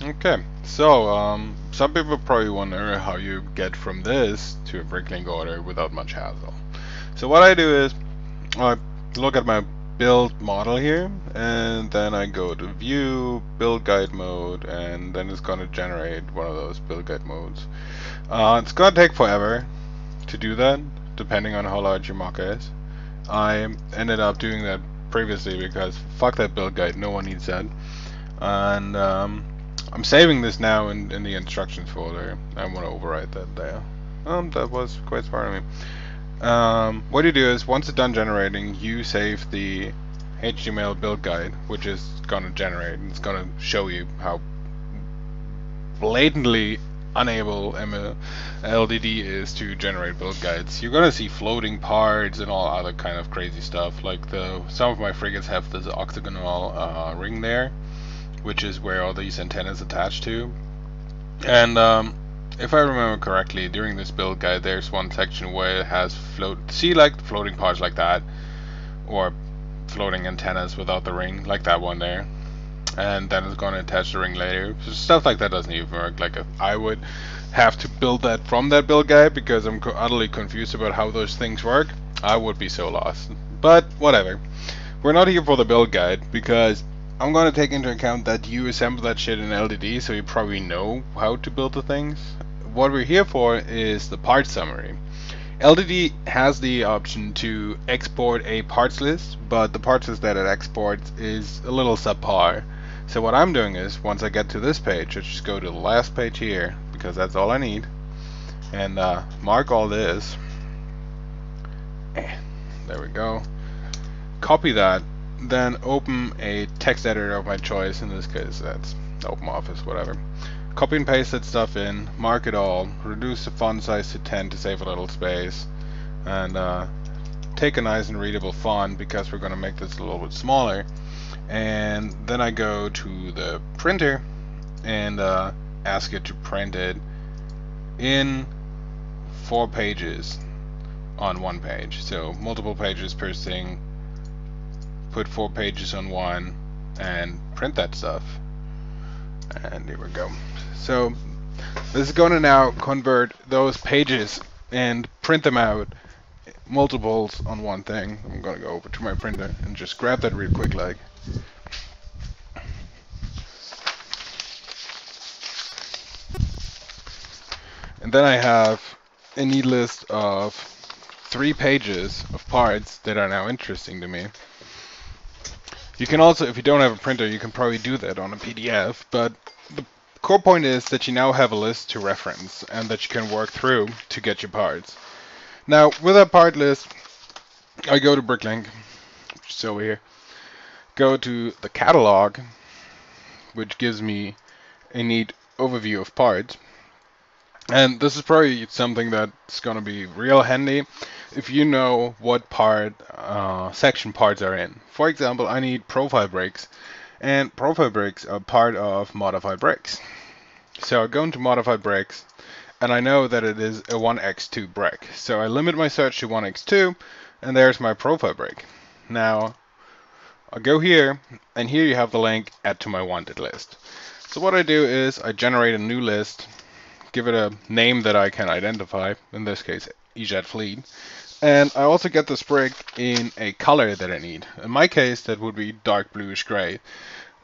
Okay, so some people probably wonder how you get from this to a BrickLink order without much hassle. So what I do is I look at my build model here, and then I go to view, build guide mode, and then it's going to generate one of those build guide modes. It's going to take forever to do that, depending on how large your mock is. I ended up doing that previously because fuck that build guide, no one needs that. And I'm saving this now in the instructions folder. I want to overwrite that there. That was quite smart of me. What you do is once it's done generating, you save the HTML build guide, which is gonna generate, and it's gonna show you how blatantly unable LDD is to generate build guides. You're gonna see floating parts and all other kind of crazy stuff. Like some of my frigates have this octagonal ring there, which is where all these antennas attach to. And if I remember correctly, during this build guide, there's one section where it has like floating parts like that, or floating antennas without the ring, like that one there. And then it's going to attach the ring later. So stuff like that doesn't even work. Like if I would have to build that from that build guide because I'm utterly confused about how those things work, I would be so lost. But whatever. We're not here for the build guide because I'm going to take into account that you assemble that shit in LDD, so you probably know how to build the things. What we're here for is the part summary. LDD has the option to export a parts list, but the parts list that it exports is a little subpar. So what I'm doing is, once I get to this page, I just go to the last page here, because that's all I need, and mark all this. There we go. Copy that, then open a text editor of my choice. In this case, that's OpenOffice, whatever. Copy and paste that stuff in, mark it all, reduce the font size to 10 to save a little space, and take a nice and readable font because we're going to make this a little bit smaller. And then I go to the printer and ask it to print it in 4 pages on one page. So multiple pages per thing, put 4 pages on one, and print that stuff. And here we go. So this is going to now convert those pages and print them out multiples on one thing. I'm going to go over to my printer and just grab that real quick like. And then I have a neat list of 3 pages of parts that are now interesting to me. You can also, if you don't have a printer, you can probably do that on a PDF, but the core point is that you now have a list to reference and that you can work through to get your parts. Now, with that part list, I go to BrickLink, which is over here, go to the catalog, which gives me a neat overview of parts. And this is probably something that's going to be real handy if you know what part section parts are in. For example, I need profile brakes, and profile brakes are part of modified brakes. So I go into modified brakes, and I know that it is a 1x2 brake. So I limit my search to 1x2, and there's my profile brake. Now I'll go here, and here you have the link add to my wanted list. So what I do is I generate a new list, give it a name that I can identify, in this case EJet Fleet, and I also get this brake in a color that I need. In my case that would be dark bluish gray.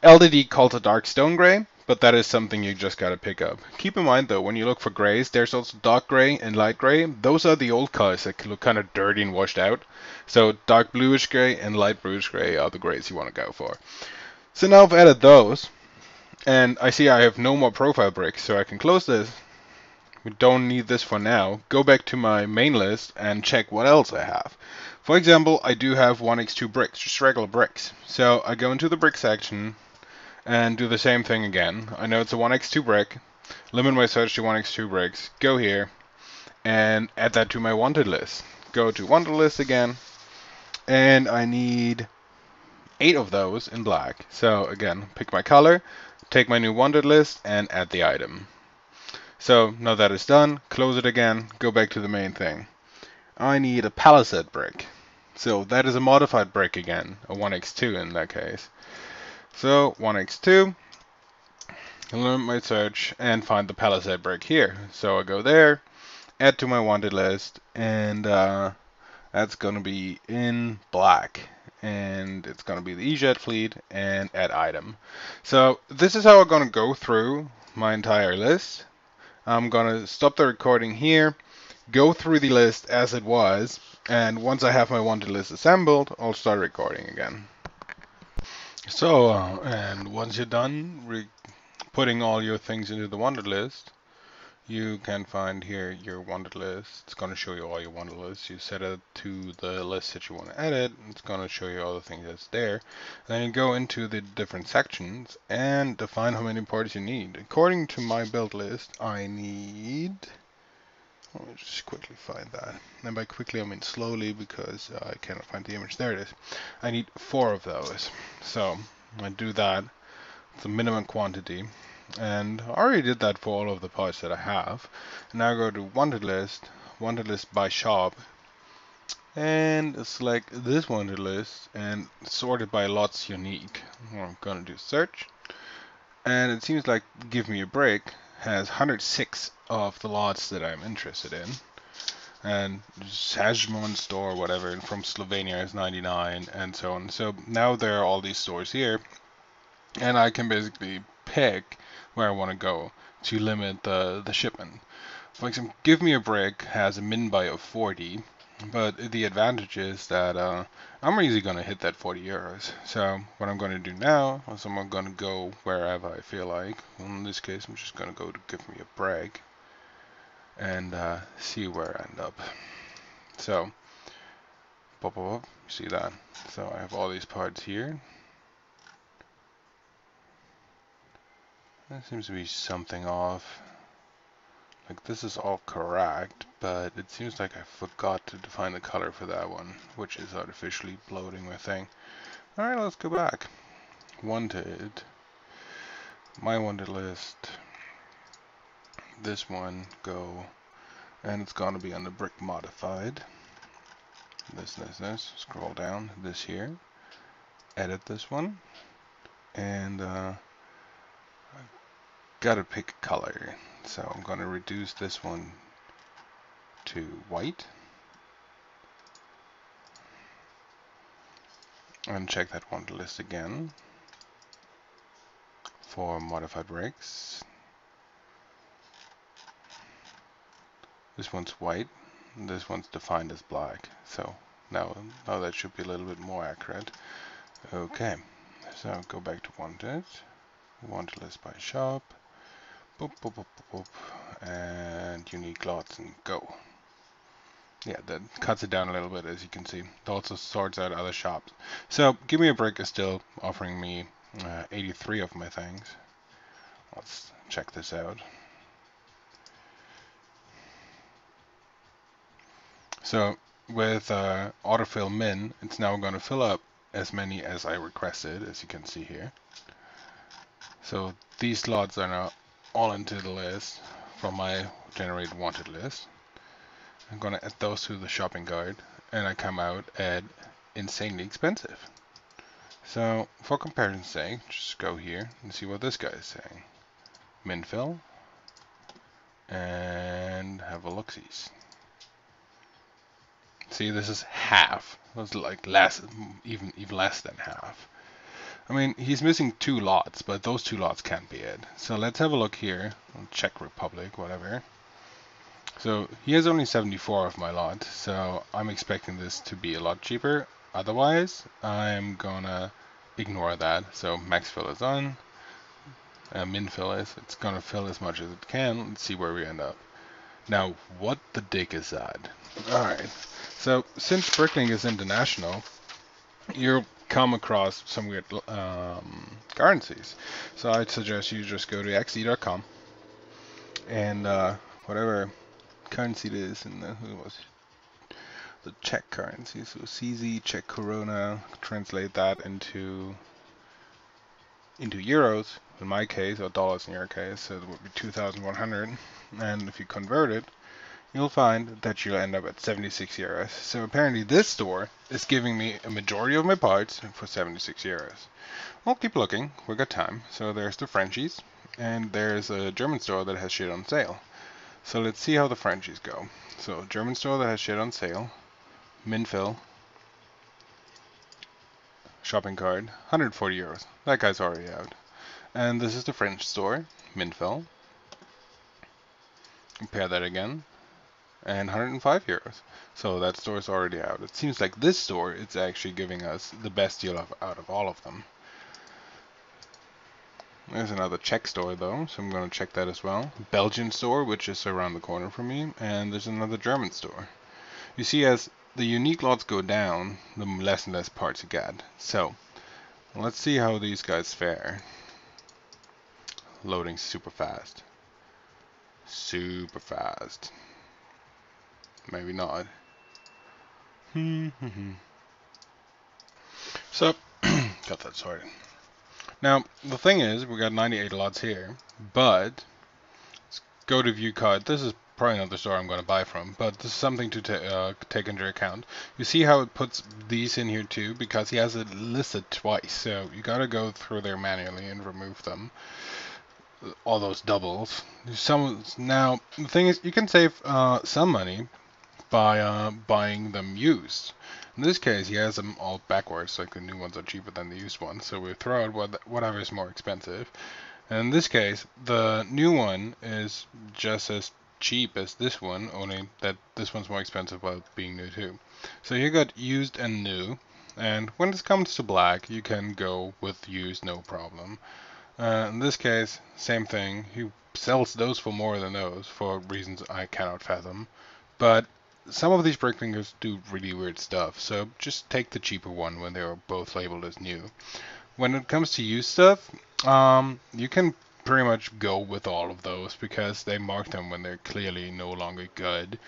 LDD calls it dark stone gray, but that is something you just gotta pick up. Keep in mind though, when you look for grays, there's also dark gray and light gray. Those are the old colors that look kind of dirty and washed out. So dark bluish gray and light bluish gray are the grays you want to go for. So now I've added those, and I see I have no more profile brakes, so I can close this. We don't need this for now. Go back to my main list and check what else I have. For example, I do have 1x2 bricks, just regular bricks. So I go into the brick section and do the same thing again. I know it's a 1x2 brick. Limit my search to 1x2 bricks. Go here and add that to my wanted list. Go to wanted list again, and I need 8 of those in black. So again, pick my color, take my new wanted list, and add the item. So now that is done, close it again, go back to the main thing. I need a palisade brick. So that is a modified brick again, a 1x2 in that case. So 1x2, limit my search, and find the palisade brick here. So I go there, add to my wanted list, and that's going to be in black. And it's going to be the E-Jet fleet and add item. So this is how I'm going to go through my entire list. I'm going to stop the recording here, go through the list as it was, and once I have my wanted list assembled, I'll start recording again. So, and once you're done putting all your things into the wanted list, you can find here your wanted list. It's going to show you all your wanted lists. You set it to the list that you want to edit. It's going to show you all the things that's there. Then you go into the different sections and define how many parts you need. According to my build list, I need... Let me just quickly find that. And by quickly, I mean slowly because I cannot find the image. There it is. I need 4 of those. So I do that. It's a minimum quantity. And I already did that for all of the parts that I have. Now I go to wanted list by shop, and select this wanted list and sort it by lots unique. I'm gonna do search, and it seems like Give Me a Break has 106 of the lots that I'm interested in. And Sajmon store, whatever, and from Slovenia is 99, and so on. So now there are all these stores here, and I can basically pick where I want to go to limit the shipment. For example, Give Me a Break has a min buy of 40, but the advantage is that I'm easily going to hit that 40 euros. So what I'm going to do now is I'm going to go wherever I feel like. In this case, I'm just going to go to Give Me a Break and see where I end up. So, pop, pop, pop, you see that? So I have all these parts here. There seems to be something off. Like this is all correct, but it seems like I forgot to define the color for that one, which is artificially bloating my thing. Alright, let's go back. Wanted. My wanted list. This one, go. And it's gonna be on the brick modified. This. Scroll down. This here. Edit this one. And gotta pick a color. So I'm gonna reduce this one to white. And check that wanted list again for modified bricks. This one's white, and this one's defined as black. So now that should be a little bit more accurate. Okay, so go back to wanted list by shop, boop, boop, boop, boop, boop, and unique lots, and go. Yeah, that cuts it down a little bit, as you can see. It also sorts out other shops. So Give Me a Break is still offering me 83 of my things. Let's check this out. So with autofill min, it's now going to fill up as many as I requested, as you can see here. So these slots are now all into the list from my generated wanted list. I'm going to add those to the shopping guide, and I come out at insanely expensive. So for comparison's sake, just go here and see what this guy is saying. Min fill, and have a look-sees. See, this is half. It's like less, even less than half. I mean, he's missing 2 lots, but those 2 lots can't be it. So let's have a look here. Czech Republic, whatever. So he has only 74 of my lot, so I'm expecting this to be a lot cheaper. Otherwise, I'm gonna ignore that. So max fill is on. Min fill is. It's gonna fill as much as it can. Let's see where we end up. Now, what the dick is that? Alright, so since BrickLink is international, you'll come across some weird currencies. So I'd suggest you just go to xe.com and whatever currency it is, and the Czech currency, so CZ, Czech Corona, translate that into euros, in my case, or dollars in your case, so it would be 2,100, and if you convert it, you'll find that you'll end up at 76 euros. So apparently this store is giving me a majority of my parts for 76 euros. I'll keep looking, we got time. So there's the Frenchies, and there's a German store that has shit on sale. So let's see how the Frenchies go. So German store that has shit on sale, Minfill, shopping cart, 140 euros. That guy's already out. And this is the French store, Minfill. Compare that again, and 105 euros. So that store is already out. It seems like this store is actually giving us the best deal out of all of them. There's another Czech store though, so I'm going to check that as well. Belgian store, which is around the corner from me, and there's another German store. You see, as the unique lots go down, the less and less parts you get. So let's see how these guys fare. Loading super fast. Super fast. Maybe not. So, got that sorted. Now, the thing is, we got 98 lots here, but let's go to view card. This is probably not the store I'm going to buy from, but this is something to take into account. You see how it puts these in here too, because he has it listed twice, so you got to go through there manually and remove them. All those doubles. Now, the thing is, you can save some money by buying them used. In this case, he has them all backwards, like the new ones are cheaper than the used ones, so we throw out whatever is more expensive. And in this case, the new one is just as cheap as this one, only that this one's more expensive while being new too. So you got used and new, and when it comes to black, you can go with used no problem. In this case, same thing. He sells those for more than those for reasons I cannot fathom. But some of these BrickLinkers do really weird stuff, so just take the cheaper one when they are both labeled as new. When it comes to used stuff, you can pretty much go with all of those because they mark them when they're clearly no longer good.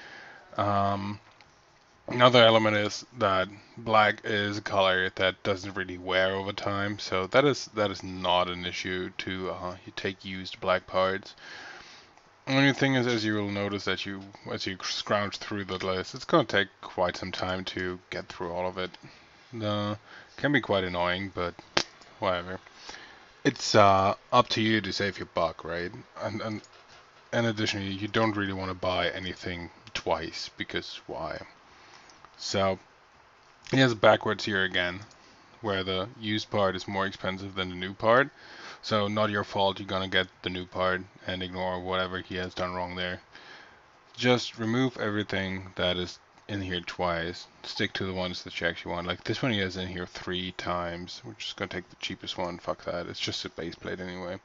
Another element is that black is a color that doesn't really wear over time, so that is not an issue to you take used black parts. Only thing is, as you will notice that as you scrounge through the list, it's going to take quite some time to get through all of it. Can be quite annoying, but whatever. It's up to you to save your buck, right? And additionally, you don't really want to buy anything twice because why? So he has backwards here again, where the used part is more expensive than the new part. So not your fault, you're gonna get the new part and ignore whatever he has done wrong there. Just remove everything that is in here twice. Stick to the ones that you actually want. Like this one he has in here 3 times. We're just gonna take the cheapest one, fuck that. It's just a base plate anyway.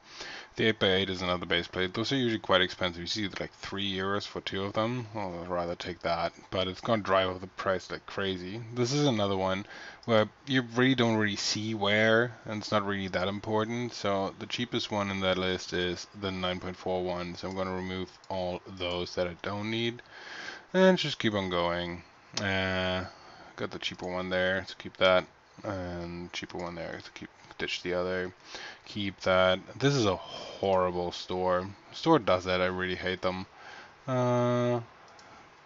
The 8x8 is another base plate. Those are usually quite expensive. You see like 3 euros for 2 of them. Oh, I'd rather take that. But it's gonna drive up the price like crazy. This is another one where you really don't really see where, and it's not really that important. So the cheapest one in that list is the 9.41. So I'm gonna remove all those that I don't need. And just keep on going. Got the cheaper one there, so keep that. And cheaper one there, so ditch the other. Keep that. This is a horrible store. Store does that, I really hate them.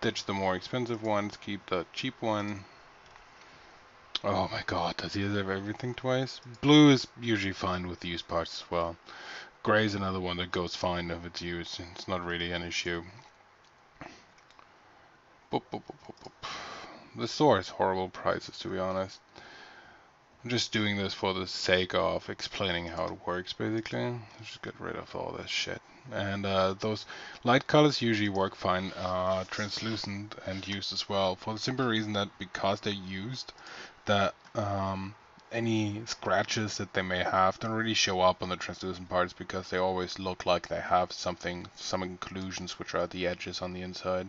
Ditch the more expensive ones, keep the cheap one. Oh my god, does he have everything twice? Blue is usually fine with used parts as well. Gray is another one that goes fine if it's used. It's not really an issue. Boop, boop, boop, boop, boop. The store has horrible prices, to be honest. I'm just doing this for the sake of explaining how it works, basically. Let's just get rid of all this shit. And those light colors usually work fine, translucent and used as well, for the simple reason that because they're used, that any scratches that they may have don't really show up on the translucent parts because they always look like they have some inclusions which are at the edges on the inside.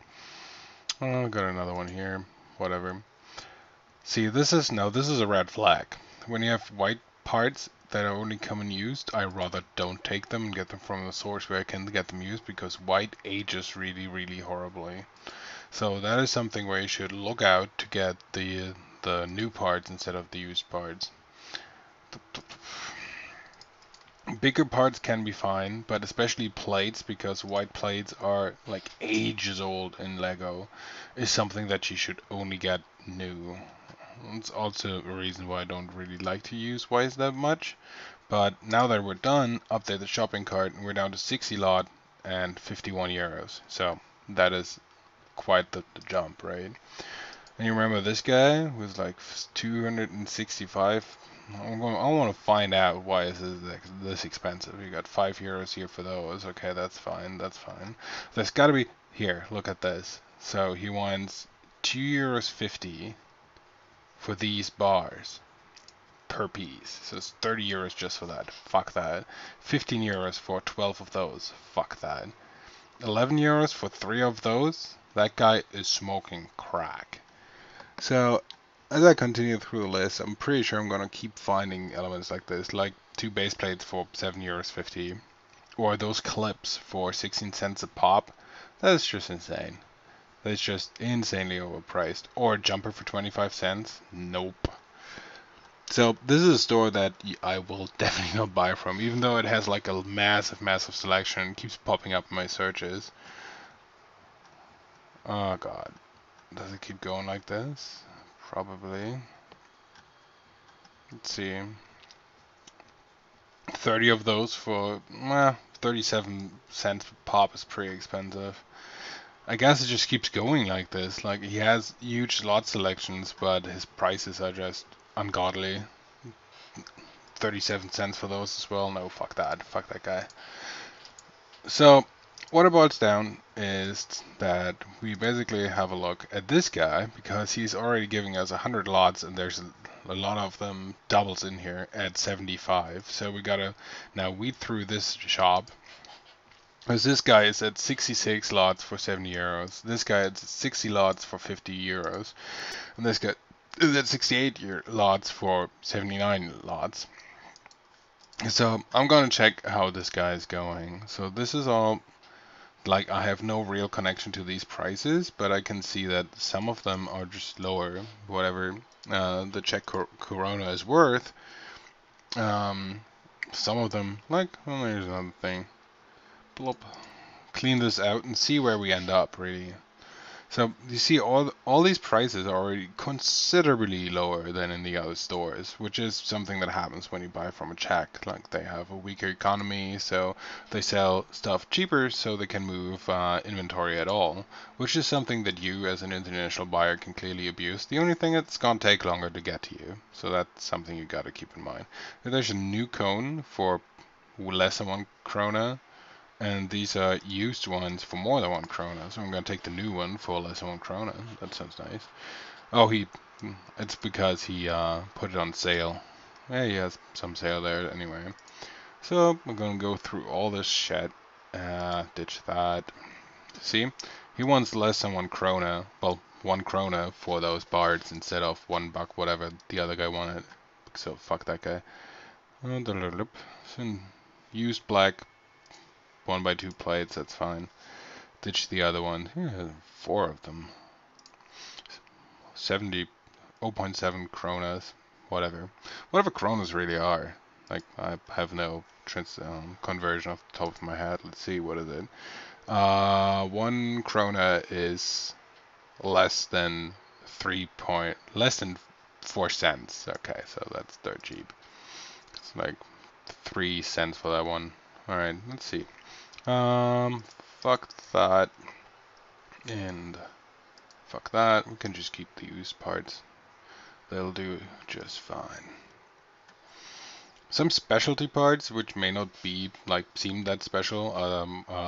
Oh, got another one here. Whatever. See, this is a red flag. When you have white parts that are only common used, I rather don't take them and get them from the source where I can get them used because white ages really, really horribly. So that is something where you should look out to get the new parts instead of the used parts. Bigger parts can be fine, but especially plates, because white plates are like ages old in Lego, is something that you should only get new. It's also a reason why I don't really like to use white that much, But now that we're done, update the shopping cart, and we're down to 60 lot and 51 euros. So that is quite the jump, right? And you remember this guy was like 265. I want to find out why is this expensive. You got 5 euros here for those. Okay, that's fine. That's fine. There's got to be here. Look at this. So he wants 2 euros 50 for these bars per piece. So it's 30 euros just for that. Fuck that. 15 euros for 12 of those. Fuck that. 11 euros for 3 of those. That guy is smoking crack. So as I continue through the list, I'm pretty sure I'm going to keep finding elements like this, like 2 base plates for 7 euros 50, or those clips for 16 cents a pop. That is just insane. That's just insanely overpriced. Or a jumper for 25 cents. Nope. So this is a store that I will definitely not buy from, even though it has like a massive selection and keeps popping up in my searches. Oh god. Does it keep going like this? Probably. Let's see. 30 of those for 37 cents per pop is pretty expensive. I guess it just keeps going like this. Like, he has huge lot selections, but his prices are just ungodly. 37 cents for those as well. No, fuck that. Fuck that guy. So, what it boils down is that we basically have a look at this guy, because he's already giving us 100 lots, and there's a lot of them doubles in here at 75. So we gotta now weed through this shop. Because this guy is at 66 lots for 70 euros. This guy at 60 lots for 50 euros. And this guy is at 68 lots for 79 lots. So I'm gonna check how this guy is going. So this is all, like, I have no real connection to these prices, but I can see that some of them are just lower, whatever the Czech corona is worth. Some of them, like, well, there's another thing. Blop. Clean this out and see where we end up, really. So you see all these prices are already considerably lower than in the other stores, which is something that happens when you buy from a Czech. Like, they have a weaker economy, so they sell stuff cheaper so they can move inventory at all, which is something that you as an international buyer can clearly abuse. The only thing, it's gonna take longer to get to you, so that's something you gotta keep in mind. There's a new cone for less than 1 krona. And these are used ones for more than 1 krona, so I'm going to take the new one for less than 1 krona. That sounds nice. Oh, it's because he put it on sale. Yeah, he has some sale there anyway. So we're going to go through all this shit. Ditch that. See? He wants less than 1 krona. Well, 1 krona for those bards instead of $1, whatever the other guy wanted. So fuck that guy. So, used black 1x2 plates, that's fine. Ditch the other one. Here, 4 of them. 0.7 kronas. Whatever. Whatever kronas really are. Like, I have no conversion off the top of my head. Let's see, what is it? 1 krona is less than less than 4 cents. Okay, so that's dirt cheap. It's like 3 cents for that one. Alright, let's see. Fuck that, and fuck that. We can just keep the used parts. They'll do just fine. Some specialty parts, which may not be, like, seem that special,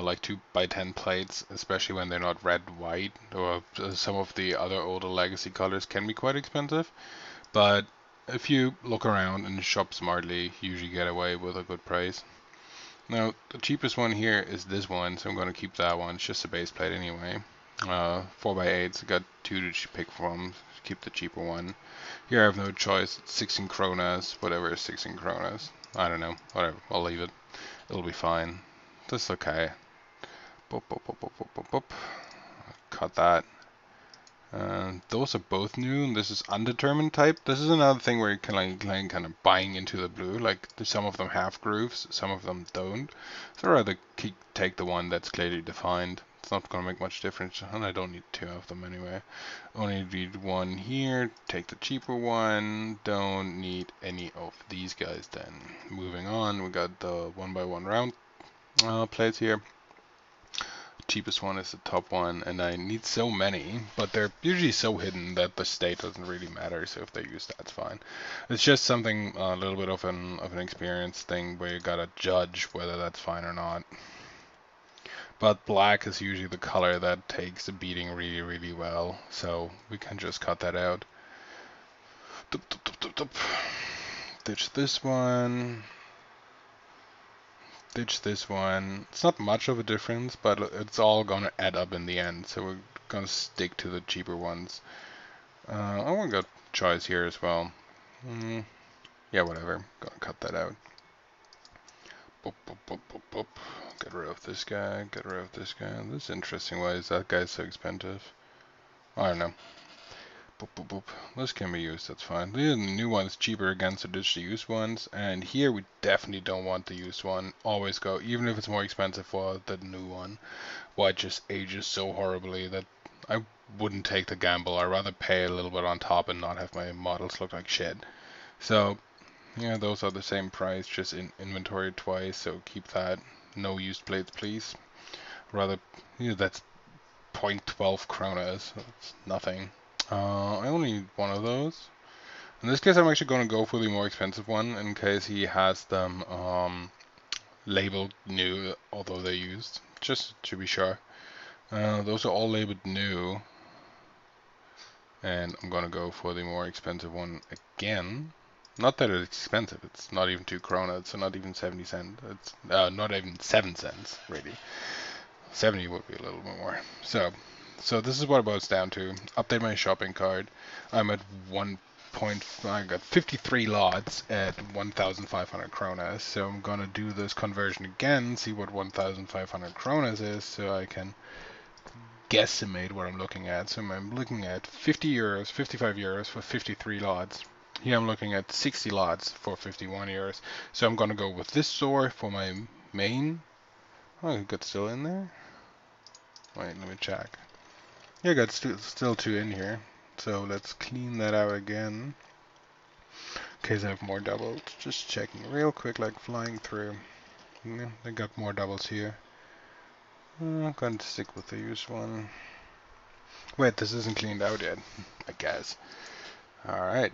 like 2x10 plates, especially when they're not red, white, or some of the other older legacy colors, can be quite expensive. But if you look around and shop smartly, you usually get away with a good price. Now, the cheapest one here is this one, so I'm going to keep that one. It's just a base plate anyway. 4x8s, I got 2 to pick from. Keep the cheaper one. Here I have no choice. It's 16 kronas, whatever is 16 kronas. I don't know, whatever, I'll leave it. It'll be fine. That's okay. Boop, boop, boop, boop, boop, boop, boop. Cut that. Those are both new, and this is undetermined type. This is another thing where you can like kind of buying into the blue. Like, some of them have grooves, some of them don't. So I'd rather take the one that's clearly defined. it's not gonna make much difference, and I don't need two of them anyway. Only need one here, take the cheaper one, don't need any of these guys then. Moving on, we got the 1x1 round plates here. Cheapest one is the top one, and I need so many, but they're usually so hidden that the state doesn't really matter, so if they use that's fine. It's just something, a little bit of an experience thing where you gotta judge whether that's fine or not. But black is usually the color that takes the beating really, really well, so we can just cut that out. Ditch this one. Ditch this one. It's not much of a difference, but it's all gonna add up in the end, so we're gonna stick to the cheaper ones. I want to go choice here as well. Yeah, whatever. Gonna cut that out. Boop, boop, boop, boop, boop. Get rid of this guy. Get rid of this guy. This is interesting. Why is that guy so expensive? I don't know. Boop, boop, boop. This can be used, that's fine. The new one is cheaper again, so ditch the used ones. And here we definitely don't want the used one. Always go, even if it's more expensive for the new one. White just ages so horribly that I wouldn't take the gamble. I'd rather pay a little bit on top and not have my models look like shit. So, yeah, those are the same price, just in inventory twice, so keep that. No used plates, please. Rather, that's 0.12 kronas. That's nothing. I only need one of those. In this case, I'm actually going to go for the more expensive one in case he has them labeled new, although they're used, just to be sure. Those are all labeled new. And I'm going to go for the more expensive one again. Not that it's expensive, it's not even 2 krona, it's not even 70 cents. It's not even 7 cents, really. 70 would be a little bit more. So this is what it boils down to. Update my shopping cart. I'm at I got 53 lots at 1,500 kronas. So I'm gonna do this conversion again, see what 1,500 kronas is, so I can guesstimate what I'm looking at. So I'm looking at 50 euros, 55 euros for 53 lots. Here I'm looking at 60 lots for 51 euros. So I'm gonna go with this store for my main. Oh, it got still in there? Wait, let me check. Yeah, got still 2 in here. So let's clean that out again. In case I have more doubles. Just checking real quick, like flying through. Yeah, I got more doubles here. I'm going to stick with the used one. Wait, this isn't cleaned out yet, I guess. Alright.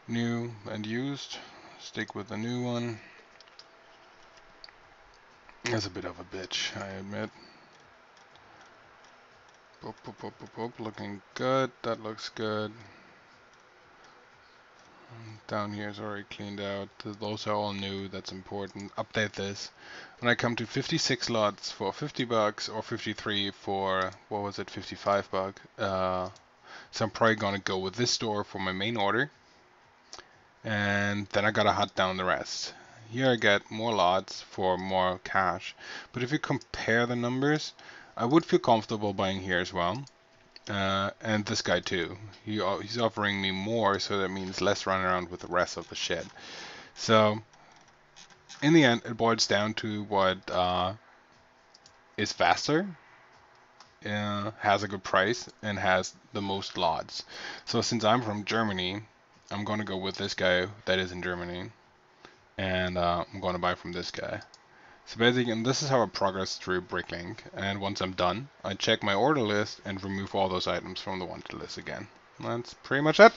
New and used. Stick with the new one. That's a bit of a bitch, I admit. Boop, boop, boop, boop, boop. Looking good. That looks good. Down here is already cleaned out. Those are all new. That's important. Update this. When I come to 56 lots for 50 bucks or 53 for, what was it, 55 bucks. So I'm probably gonna go with this store for my main order. And then I gotta hunt down the rest. Here I get more lots for more cash. But if you compare the numbers, I would feel comfortable buying here as well. And this guy too. He's offering me more, so that means less running around with the rest of the shit. So, in the end, it boils down to what is faster, has a good price, and has the most lots. So since I'm from Germany, I'm going to go with this guy that is in Germany. And I'm going to buy from this guy. So basically, and this is how I progress through BrickLink. And once I'm done, I check my order list and remove all those items from the wanted list again. That's pretty much it.